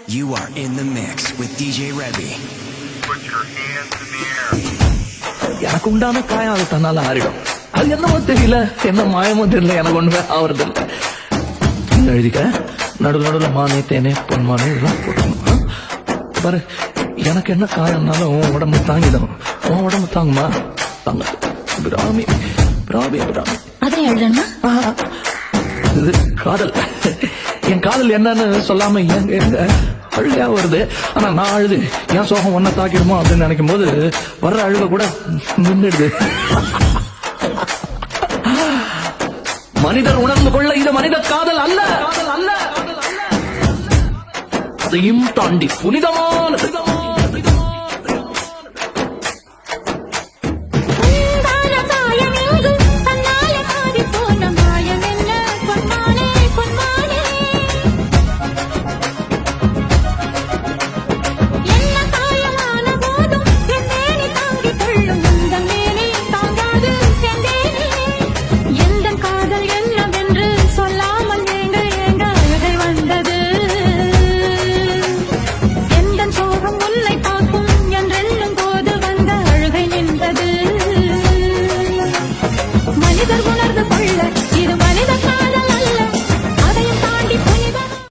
You are in the mix with DJ Rebby. Put your hands in the air. எனக்கு உண்டான காயம் அது தன்னால ஆறிடும். அது என்னமோ தெரியல, என்ன மாயமோ தெரியல, எனக்கு ஒண்ணுமே ஆவறது இல்லை. எழுதிக்க, நடுவில் மானே தேனே பொன்மானே இதெல்லாம் போட்டணும். பாரு, எனக்கு என்ன காயம்னாலும் உன் உடம்பு தாங்கிடும். உன் உடம்பு தாங்குமா? தாங்க. பிராமி பிராமி பிராமி அதான் எழுதணுமா? இது காதல். என் காதல் என்னன்னு சொல்லாம எங்க அழுகையா வருது. ஆனா நான் அழுது என் சோகம் ஒன்ன தாக்கிடுமோ அப்படின்னு நினைக்கும் போது வர்ற அழுக கூட நின்றுடுது. மனிதர் உணர்ந்து கொள்ள இது மனித காதல் அல்ல, அதையும் தாண்டி புனிதமான